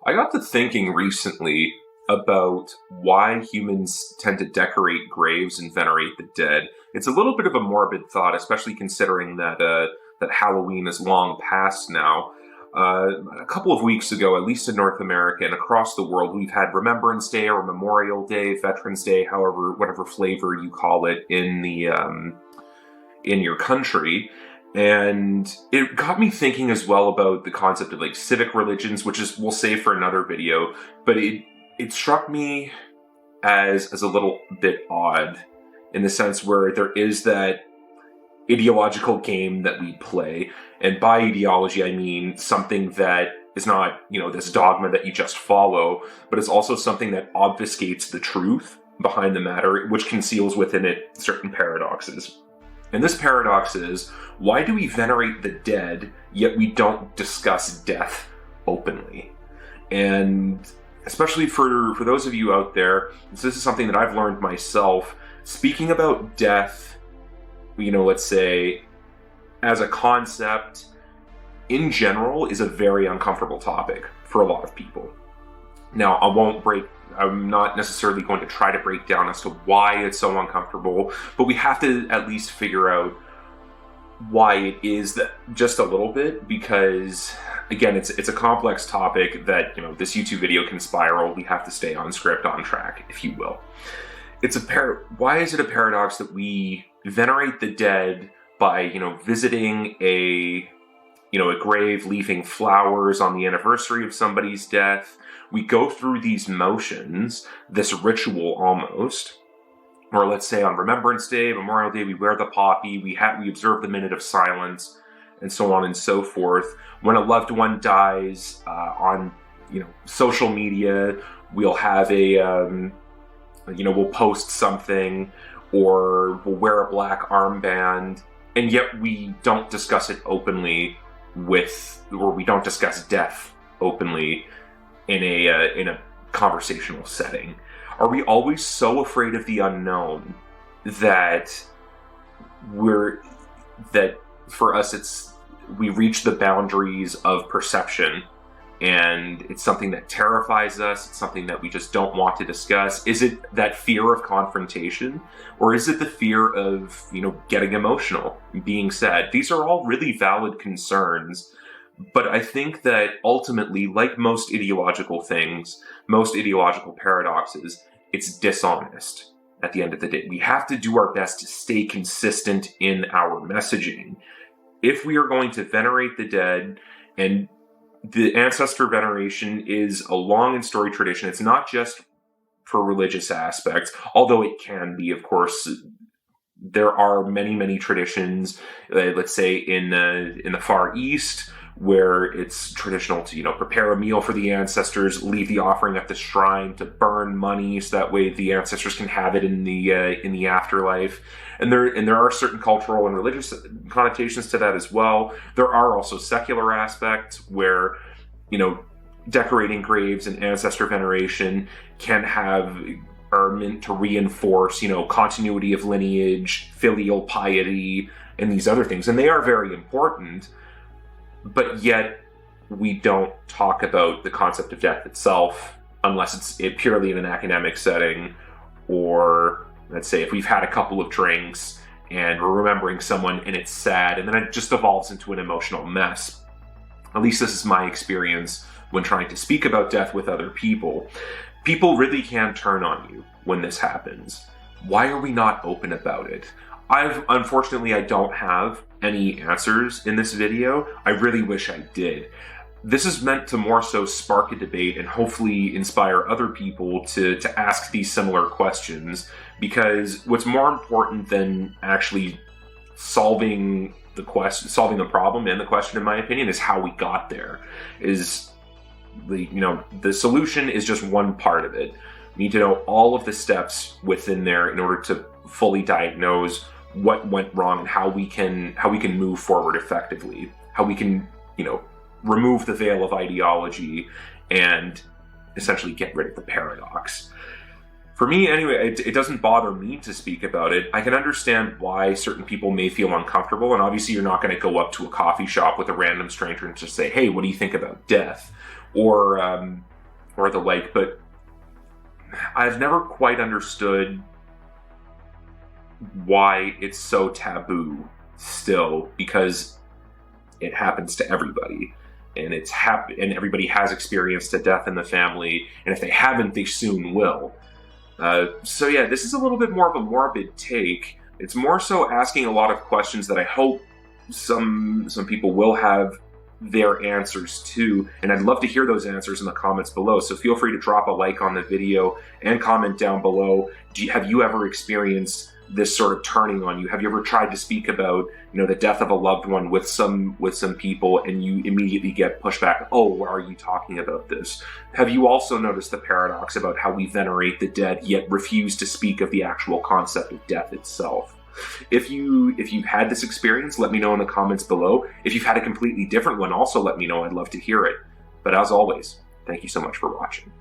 I got to thinking recently about why humans tend to decorate graves and venerate the dead. It's a little bit of a morbid thought, especially considering that Halloween is long past now. A couple of weeks ago, at least in North America and across the world, we've had Remembrance Day or Memorial Day, Veterans Day, whatever flavor you call it in your country. And it got me thinking as well about the concept of like civic religions, which is we'll save for another video. But it struck me as a little bit odd in the sense where there is that ideological game that we play. And by ideology, I mean something that is not, this dogma that you just follow, but it's also something that obfuscates the truth behind the matter, which conceals within it certain paradoxes. And this paradox is, why do we venerate the dead, yet we don't discuss death openly? And especially for those of you out there, this is something that I've learned myself. Speaking about death, let's say, as a concept, in general, is a very uncomfortable topic for a lot of people. Now, I'm not necessarily going to try to break down as to why it's so uncomfortable, but we have to at least figure out why it is that just a little bit, because again, it's a complex topic that, this YouTube video can spiral. We have to stay on script, on track, if you will. Why is it a paradox that we venerate the dead by, visiting a grave, leaving flowers on the anniversary of somebody's death? We go through these motions, this ritual almost, or let's say on Remembrance Day, Memorial Day, we wear the poppy, we observe the minute of silence, and so on and so forth. When a loved one dies, on social media, we'll have we'll post something, or we'll wear a black armband, and yet we don't discuss it openly we don't discuss death openly in a conversational setting. Are we always so afraid of the unknown that for us we reach the boundaries of perception, and it's something that terrifies us, it's something that we just don't want to discuss? Is it that fear of confrontation, or is it the fear of, getting emotional, being sad? These are all really valid concerns, but I think that ultimately, like most ideological things, most ideological paradoxes, it's dishonest at the end of the day. We have to do our best to stay consistent in our messaging. If we are going to venerate the dead, and the ancestor veneration is a long and storied tradition. It's not just for religious aspects, although it can be, of course. There are many, many traditions, let's say in the Far East, where it's traditional to, prepare a meal for the ancestors, leave the offering at the shrine, to burn money so that way the ancestors can have it in the afterlife. And there are certain cultural and religious connotations to that as well. There are also secular aspects where, decorating graves and ancestor veneration are meant to reinforce, continuity of lineage, filial piety, and these other things. And they are very important, but yet we don't talk about the concept of death itself unless it's purely in an academic setting, or let's say if we've had a couple of drinks and we're remembering someone and it's sad, and then it just evolves into an emotional mess. At least this is my experience when trying to speak about death with other people. People really can turn on you when this happens. Why are we not open about it? Unfortunately, I don't have any answers in this video. I really wish I did. This is meant to more so spark a debate and hopefully inspire other people to ask these similar questions, because what's more important than actually solving the problem and the question, in my opinion, is how we got there. The solution is just one part of it. We need to know all of the steps within there in order to fully diagnose what went wrong and how we can move forward effectively, how we can, remove the veil of ideology and essentially get rid of the paradox. For me, anyway, it doesn't bother me to speak about it. I can understand why certain people may feel uncomfortable, and obviously you're not going to go up to a coffee shop with a random stranger and just say, hey, what do you think about death? Or or the like, but I've never quite understood why it's so taboo still, because it happens to everybody, and and everybody has experienced a death in the family, and if they haven't, they soon will. So yeah, this is a little bit more of a morbid take. It's more so asking a lot of questions that I hope some people will have their answers to, and I'd love to hear those answers in the comments below. So feel free to drop a like on the video and comment down below. Have you ever experienced this sort of turning on you? Have you ever tried to speak about, the death of a loved one with some people, and you immediately get pushed back? Oh, why are you talking about this? Have you also noticed the paradox about how we venerate the dead yet refuse to speak of the actual concept of death itself? If you've had this experience, let me know in the comments below. If you've had a completely different one, also let me know. I'd love to hear it. But as always, thank you so much for watching.